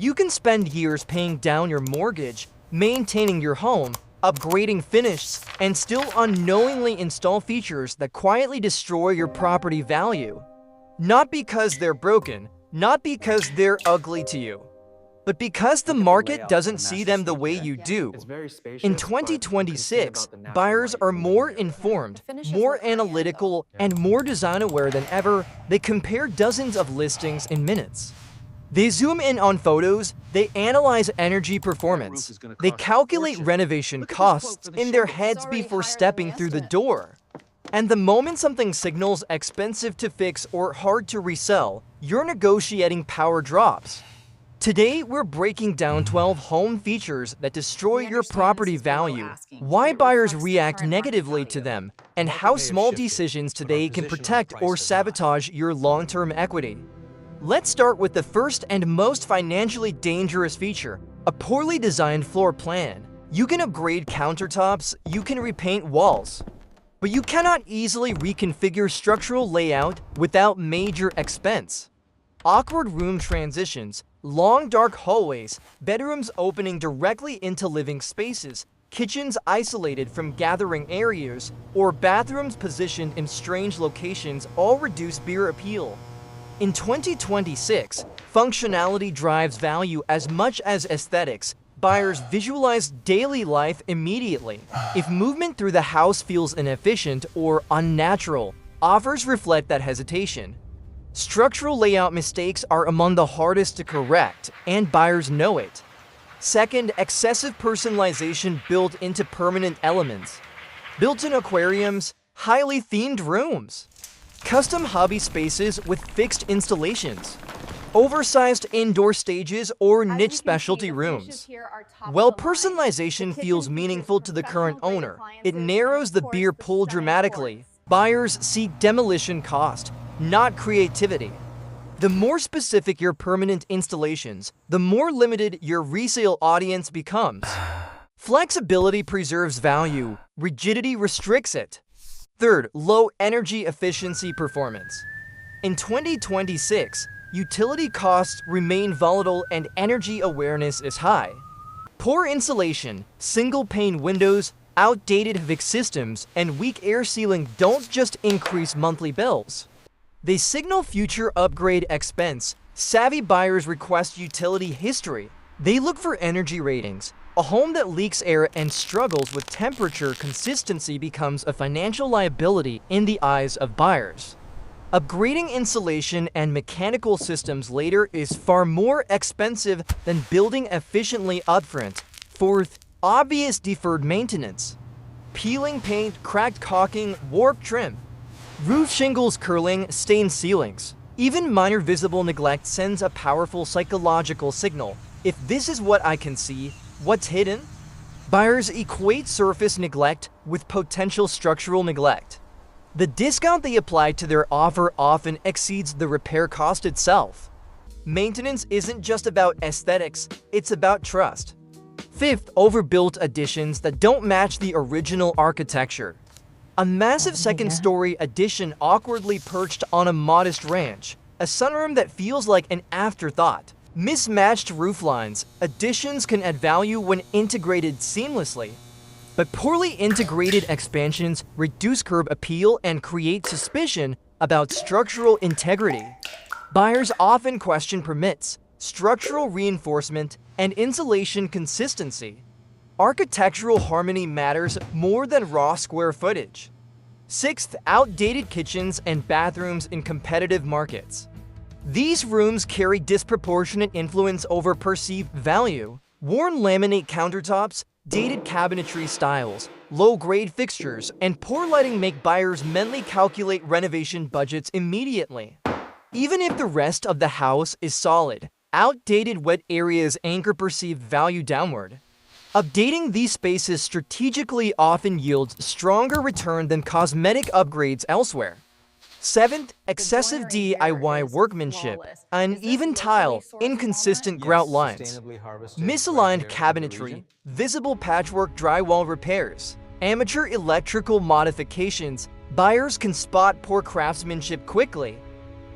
You can spend years paying down your mortgage, maintaining your home, upgrading finishes, and still unknowingly install features that quietly destroy your property value. Not because they're broken, not because they're ugly to you, but because the market doesn't see them the way you do. In 2026, buyers are more informed, more analytical, and more design-aware than ever. They compare dozens of listings in minutes. They zoom in on photos, they analyze energy performance, they calculate renovation costs in their heads before stepping through the door. And the moment something signals expensive to fix or hard to resell, your negotiating power drops. Today, we're breaking down 12 home features that destroy your property value, why buyers react negatively to them, and how small decisions today can protect or sabotage your long-term equity. Let's start with the first and most financially dangerous feature, a poorly designed floor plan. You can upgrade countertops, you can repaint walls, but you cannot easily reconfigure structural layout without major expense. Awkward room transitions, long dark hallways, bedrooms opening directly into living spaces, kitchens isolated from gathering areas, or bathrooms positioned in strange locations all reduce buyer appeal. In 2026, functionality drives value as much as aesthetics. Buyers visualize daily life immediately. If movement through the house feels inefficient or unnatural, offers reflect that hesitation. Structural layout mistakes are among the hardest to correct, and buyers know it. Second, excessive personalization built into permanent elements. Built-in aquariums, highly themed rooms, custom hobby spaces with fixed installations, oversized indoor stages or niche specialty rooms. While personalization feels meaningful to the current owner, it narrows the buyer pool dramatically. Buyers seek demolition cost, not creativity. The more specific your permanent installations, the more limited your resale audience becomes. Flexibility preserves value, rigidity restricts it. Third, low energy efficiency performance. In 2026, utility costs remain volatile and energy awareness is high. Poor insulation, single-pane windows, outdated HVAC systems, and weak air sealing don't just increase monthly bills. They signal future upgrade expense. Savvy buyers request utility history. They look for energy ratings. A home that leaks air and struggles with temperature consistency becomes a financial liability in the eyes of buyers. Upgrading insulation and mechanical systems later is far more expensive than building efficiently upfront. Fourth, obvious deferred maintenance. Peeling paint, cracked caulking, warped trim. Roof shingles curling, stained ceilings. Even minor visible neglect sends a powerful psychological signal. If this is what I can see, what's hidden? Buyers equate surface neglect with potential structural neglect. The discount they apply to their offer often exceeds the repair cost itself. Maintenance isn't just about aesthetics, it's about trust. Fifth, overbuilt additions that don't match the original architecture. A massive second-story addition awkwardly perched on a modest ranch, a sunroom that feels like an afterthought. Mismatched rooflines, additions can add value when integrated seamlessly, but poorly integrated expansions reduce curb appeal and create suspicion about structural integrity. Buyers often question permits, structural reinforcement, and insulation consistency. Architectural harmony matters more than raw square footage. Sixth, outdated kitchens and bathrooms in competitive markets. These rooms carry disproportionate influence over perceived value. Worn laminate countertops, dated cabinetry styles, low-grade fixtures, and poor lighting make buyers mentally calculate renovation budgets immediately. Even if the rest of the house is solid, outdated wet areas anchor perceived value downward. Updating these spaces strategically often yields stronger return than cosmetic upgrades elsewhere. Seventh, excessive DIY workmanship, uneven tile, inconsistent grout lines, misaligned cabinetry, visible patchwork drywall repairs, amateur electrical modifications. Buyers can spot poor craftsmanship quickly.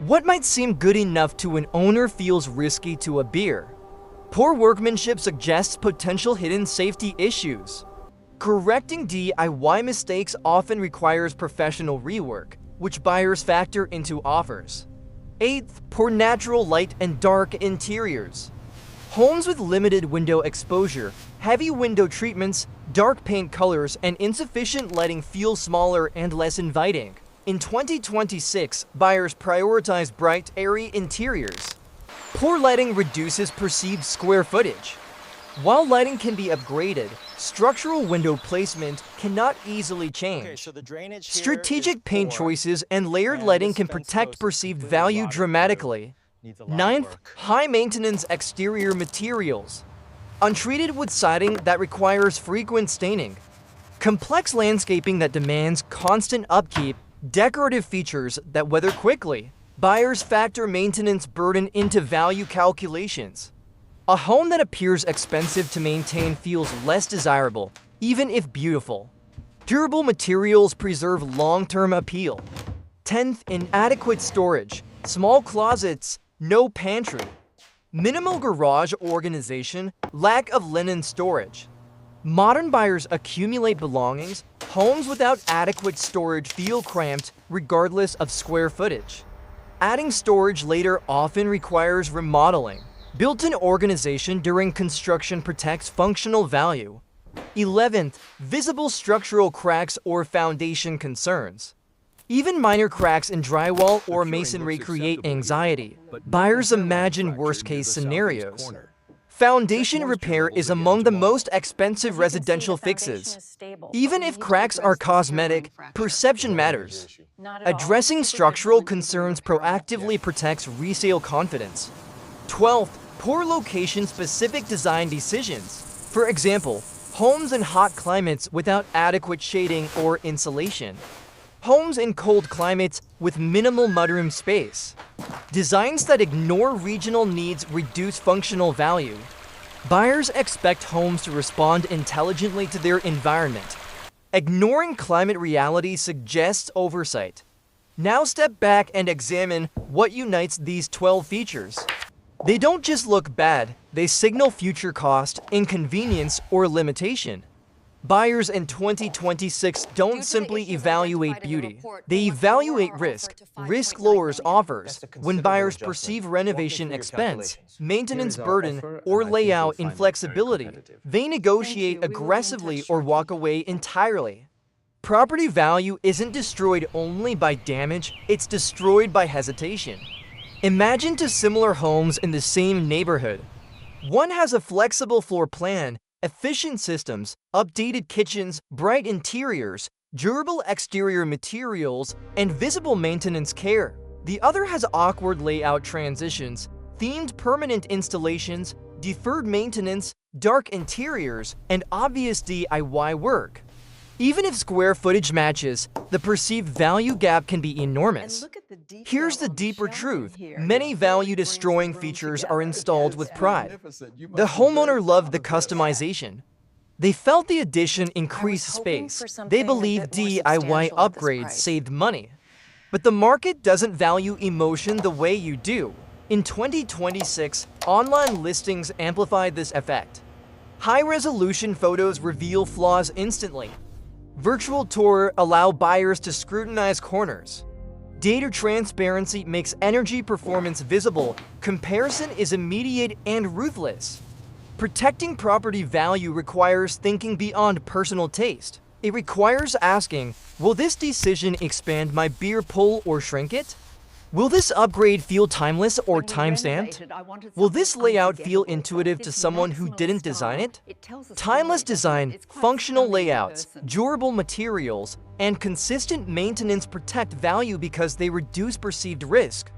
What might seem good enough to an owner feels risky to a buyer. Poor workmanship suggests potential hidden safety issues. Correcting DIY mistakes often requires professional rework, which buyers factor into offers. 8th, poor natural light and dark interiors. Homes with limited window exposure, heavy window treatments, dark paint colors, and insufficient lighting feel smaller and less inviting. In 2026, buyers prioritize bright, airy interiors. Poor lighting reduces perceived square footage. While lighting can be upgraded, structural window placement cannot easily change. Strategic paint choices and layered lighting can protect perceived value dramatically. 9th, high-maintenance exterior materials. Untreated wood siding that requires frequent staining. Complex landscaping that demands constant upkeep. Decorative features that weather quickly. Buyers factor maintenance burden into value calculations. A home that appears expensive to maintain feels less desirable, even if beautiful. Durable materials preserve long-term appeal. 10th, inadequate storage. Small closets, no pantry. Minimal garage organization, lack of linen storage. Modern buyers accumulate belongings. Homes without adequate storage feel cramped regardless of square footage. Adding storage later often requires remodeling. Built-in organization during construction protects functional value. 11th, visible structural cracks or foundation concerns. Even minor cracks in drywall or masonry create anxiety. Buyers imagine worst-case scenarios. Foundation repair is among the most expensive residential fixes. Even if cracks are cosmetic, perception matters. Addressing structural concerns proactively protects resale confidence. 12th, poor location-specific design decisions. For example, homes in hot climates without adequate shading or insulation. Homes in cold climates with minimal mudroom space. Designs that ignore regional needs reduce functional value. Buyers expect homes to respond intelligently to their environment. Ignoring climate reality suggests oversight. Now step back and examine what unites these 12 features. They don't just look bad, they signal future cost, inconvenience, or limitation. Buyers in 2026 don't simply evaluate beauty, they evaluate risk. Risk lowers offers. When buyers perceive renovation expense, maintenance burden, or layout inflexibility, they negotiate aggressively or walk away entirely. Property value isn't destroyed only by damage, it's destroyed by hesitation. Imagine two similar homes in the same neighborhood. One has a flexible floor plan, efficient systems, updated kitchens, bright interiors, durable exterior materials, and visible maintenance care. The other has awkward layout transitions, themed permanent installations, deferred maintenance, dark interiors, and obvious DIY work. Even if square footage matches, the perceived value gap can be enormous. Here's the deeper truth. Many value-destroying features are installed with pride. The homeowner loved the customization. They felt the addition increased space. They believed DIY upgrades saved money. But the market doesn't value emotion the way you do. In 2026, online listings amplified this effect. High-resolution photos reveal flaws instantly. Virtual tour allow buyers to scrutinize corners. Data transparency makes energy performance visible. Comparison is immediate and ruthless. Protecting property value requires thinking beyond personal taste. It requires asking, will this decision expand my beer pull or shrink it? Will this upgrade feel timeless or time-stamped? Will this layout feel intuitive to someone who didn't design it? Timeless design, functional layouts, durable materials, and consistent maintenance protect value because they reduce perceived risk.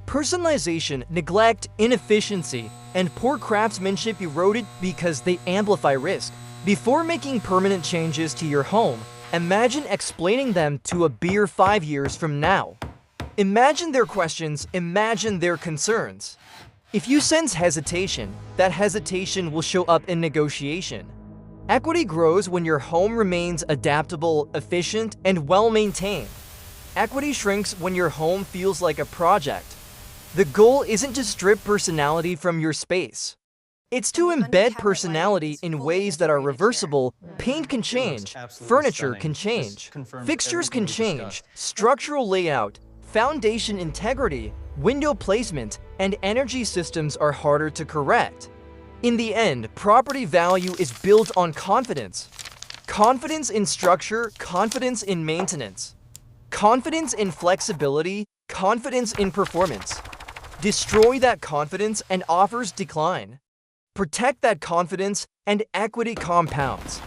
Personalization, neglect, inefficiency, and poor craftsmanship erode it because they amplify risk. Before making permanent changes to your home, imagine explaining them to a buyer 5 years from now. Imagine their questions, imagine their concerns. If you sense hesitation, that hesitation will show up in negotiation. Equity grows when your home remains adaptable, efficient, and well-maintained. Equity shrinks when your home feels like a project. The goal isn't to strip personality from your space. It's to embed personality in ways that are reversible. Paint can change, furniture can change, fixtures can change, structural layout, foundation integrity, window placement, and energy systems are harder to correct. In the end, property value is built on confidence. Confidence in structure, confidence in maintenance. Confidence in flexibility, confidence in performance. Destroy that confidence and offers decline. Protect that confidence and equity compounds.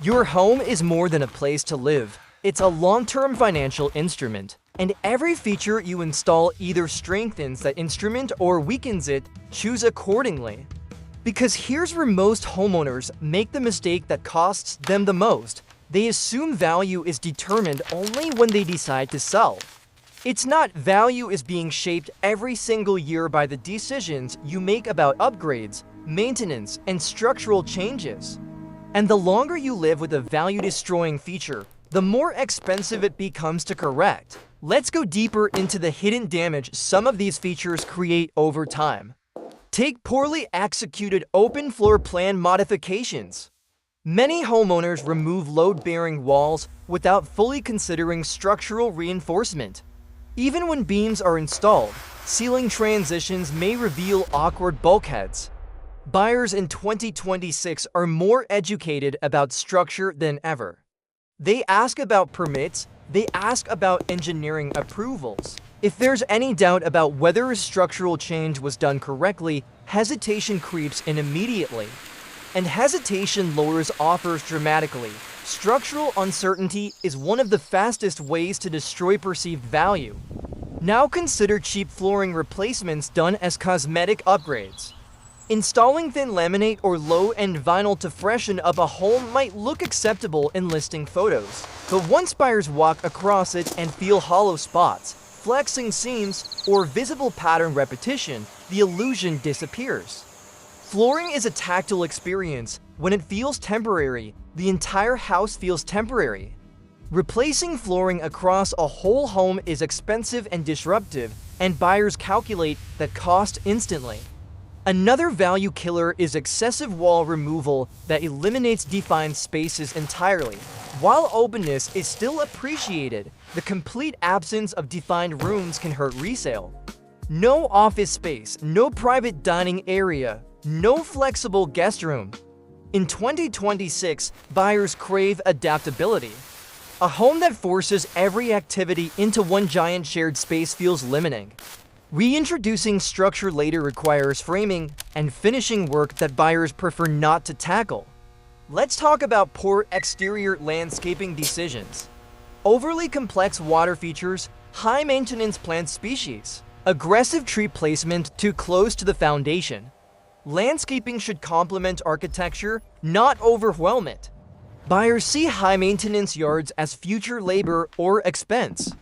Your home is more than a place to live. It's a long-term financial instrument, and every feature you install either strengthens that instrument or weakens it. Choose accordingly. Because here's where most homeowners make the mistake that costs them the most. They assume value is determined only when they decide to sell. It's not. Value is being shaped every single year by the decisions you make about upgrades, maintenance, and structural changes. And the longer you live with a value-destroying feature, the more expensive it becomes to correct. Let's go deeper into the hidden damage some of these features create over time. Take poorly executed open floor plan modifications. Many homeowners remove load-bearing walls without fully considering structural reinforcement. Even when beams are installed, ceiling transitions may reveal awkward bulkheads. Buyers in 2026 are more educated about structure than ever. They ask about permits, they ask about engineering approvals. If there's any doubt about whether a structural change was done correctly, hesitation creeps in immediately. And hesitation lowers offers dramatically. Structural uncertainty is one of the fastest ways to destroy perceived value. Now consider cheap flooring replacements done as cosmetic upgrades. Installing thin laminate or low-end vinyl to freshen up a home might look acceptable in listing photos, but once buyers walk across it and feel hollow spots, flexing seams, or visible pattern repetition, the illusion disappears. Flooring is a tactile experience. When it feels temporary, the entire house feels temporary. Replacing flooring across a whole home is expensive and disruptive, and buyers calculate that cost instantly. Another value killer is excessive wall removal that eliminates defined spaces entirely. While openness is still appreciated, the complete absence of defined rooms can hurt resale. No office space, no private dining area, no flexible guest room. In 2026, buyers crave adaptability. A home that forces every activity into one giant shared space feels limiting. Reintroducing structure later requires framing and finishing work that buyers prefer not to tackle. Let's talk about poor exterior landscaping decisions. Overly complex water features, high-maintenance plant species, aggressive tree placement too close to the foundation. Landscaping should complement architecture, not overwhelm it. Buyers see high-maintenance yards as future labor or expense.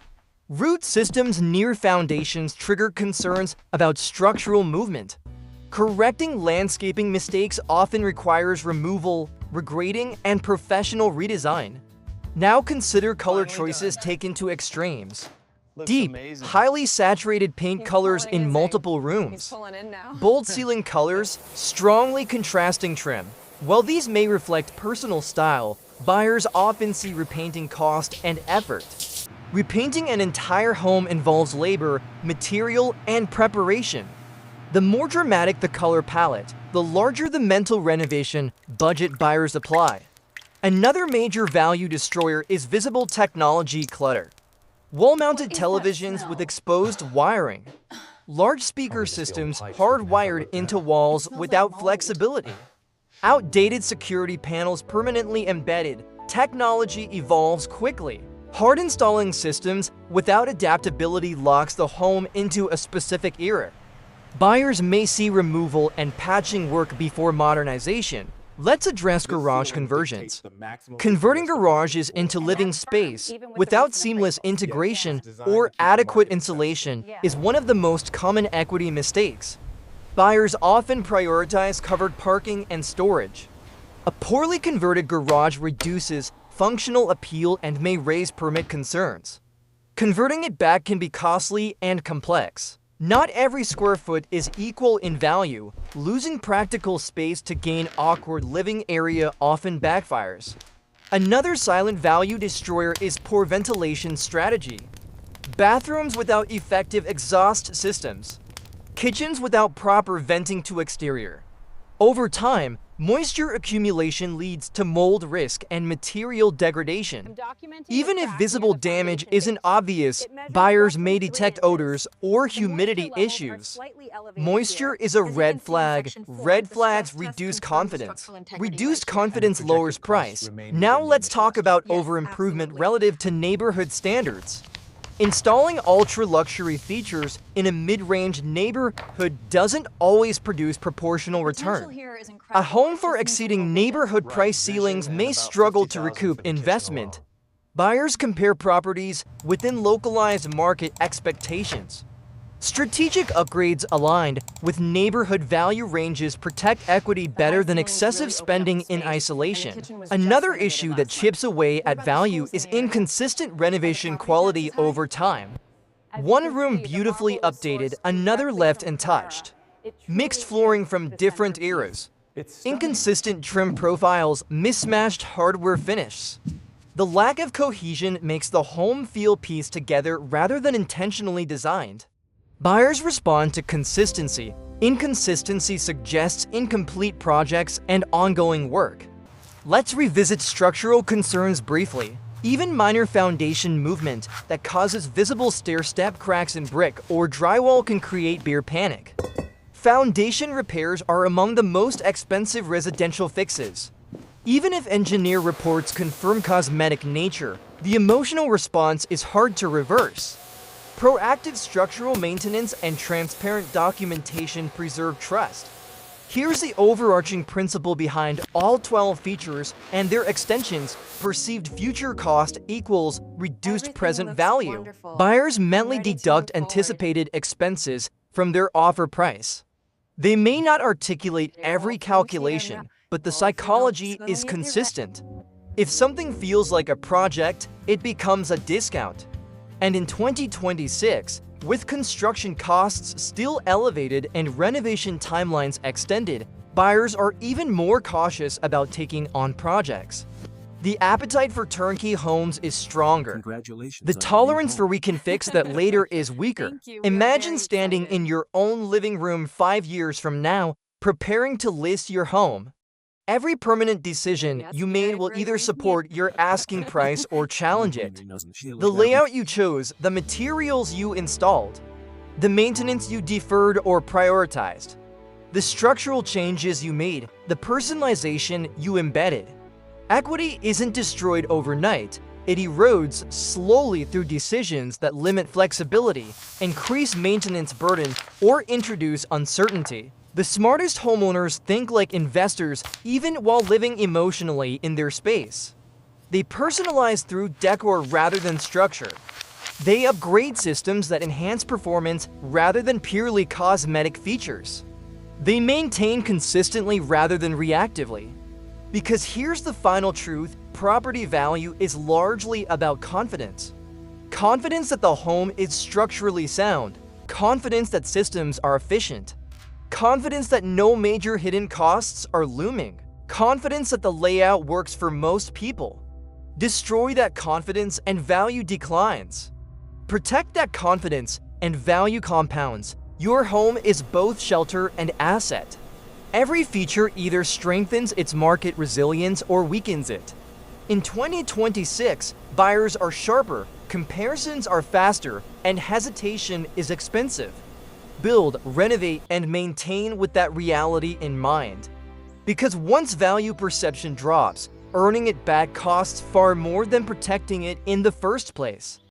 Root systems near foundations trigger concerns about structural movement. Correcting landscaping mistakes often requires removal, regrading, and professional redesign. Now consider color choices taken to extremes. Deep, highly saturated paint colors in multiple rooms. Bold ceiling colors, strongly contrasting trim. While these may reflect personal style, buyers often see repainting cost and effort. Repainting an entire home involves labor, material, and preparation. The more dramatic the color palette, the larger the mental renovation budget buyers apply. Another major value destroyer is visible technology clutter. Wall-mounted televisions with exposed wiring. Large speaker systems hardwired into walls without flexibility. Outdated security panels permanently embedded. Technology evolves quickly. Hard installing systems without adaptability locks the home into a specific era. Buyers may see removal and patching work before modernization. Let's address garage conversions. Converting garages into living space without seamless integration or adequate insulation is one of the most common equity mistakes. Buyers often prioritize covered parking and storage. A poorly converted garage reduces functional appeal and may raise permit concerns. Converting it back can be costly and complex. Not every square foot is equal in value. Losing practical space to gain awkward living area often backfires. Another silent value destroyer is poor ventilation strategy. Bathrooms without effective exhaust systems. Kitchens without proper venting to exterior. Over time, moisture accumulation leads to mold risk and material degradation. Even if visible damage isn't obvious, buyers may detect odors or humidity issues. Moisture is a red flag. Red flags reduce confidence. Reduced confidence lowers price. Now let's talk about over-improvement relative to neighborhood standards. Installing ultra-luxury features in a mid-range neighborhood doesn't always produce proportional return. A home for exceeding neighborhood price ceilings may struggle to recoup investment. Buyers compare properties within localized market expectations. Strategic upgrades aligned with neighborhood value ranges protect equity better than excessive spending in isolation. Another issue that chips away at value is inconsistent renovation quality over time. One room beautifully updated, another left untouched. Mixed flooring from different eras. Inconsistent trim profiles, mismatched hardware finishes. The lack of cohesion makes the home feel pieced together rather than intentionally designed. Buyers respond to consistency. Inconsistency suggests incomplete projects and ongoing work. Let's revisit structural concerns briefly. Even minor foundation movement that causes visible stair-step cracks in brick or drywall can create beer panic. Foundation repairs are among the most expensive residential fixes. Even if engineer reports confirm cosmetic nature, the emotional response is hard to reverse. Proactive structural maintenance and transparent documentation preserve trust. Here's the overarching principle behind all 12 features and their extensions. Perceived future cost equals reduced present value. Wonderful. Buyers mentally deduct anticipated expenses from their offer price. They may not articulate every calculation, but the psychology is consistent. If something feels like a project, it becomes a discount. And in 2026, with construction costs still elevated and renovation timelines extended, buyers are even more cautious about taking on projects. The appetite for turnkey homes is stronger. Congratulations. The tolerance for we can fix that later is weaker. Thank you. We are Imagine very standing excited. in your own living room 5 years from now, preparing to list your home. Every permanent decision That's you made very will brave either of you. support your asking price or challenge it. The layout you chose, the materials you installed, the maintenance you deferred or prioritized, the structural changes you made, the personalization you embedded. Equity isn't destroyed overnight. It erodes slowly through decisions that limit flexibility, increase maintenance burden, or introduce uncertainty. The smartest homeowners think like investors even while living emotionally in their space. They personalize through decor rather than structure. They upgrade systems that enhance performance rather than purely cosmetic features. They maintain consistently rather than reactively. Because here's the final truth, property value is largely about confidence. Confidence that the home is structurally sound. Confidence that systems are efficient. Confidence that no major hidden costs are looming. Confidence that the layout works for most people. Destroy that confidence and value declines. Protect that confidence and value compounds. Your home is both shelter and asset. Every feature either strengthens its market resilience or weakens it. In 2026, buyers are sharper, comparisons are faster, and hesitation is expensive. Build, renovate, and maintain with that reality in mind. Because once value perception drops, earning it back costs far more than protecting it in the first place.